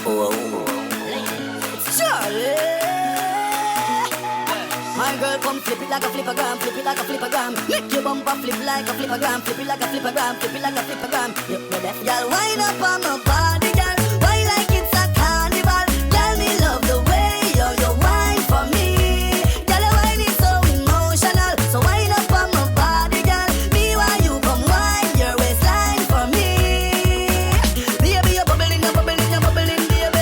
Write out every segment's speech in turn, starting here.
It's Charlie. My girl, come flip it like a flippergram, flip it like a flippergram. Make your bumper flip like a flippergram, flip it like a flippergram, flip it like a flippergram. You ready? Y'all wind up on my body, girl. Why like it's a carnival? Tell me love the way you wine for me. Girl, your wine is so emotional. So wind up on my body, girl. Me while you come wine your waistline for me. Baby, you're bubbling, you're bubbling, you're bubbling, baby.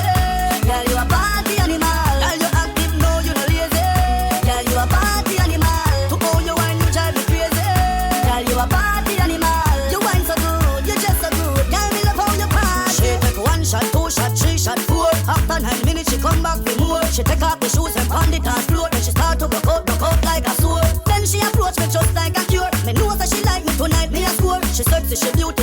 Girl, you a party animal. Girl, you active, no, you no lazy. Girl, you a party animal. To how you wine, you drive me crazy. Girl, you a party animal. You wine so good, you just so good. Girl, me love how you party. She take 1 shot, 2 shot, 3 shot, 4. After 9 minutes, she come back for more. She take off the shoes and pound it on floor. Then she start to broke out like a sword. Then she approach me just like a cure. Me know that she like me tonight, me a score. She sexy, she beautiful.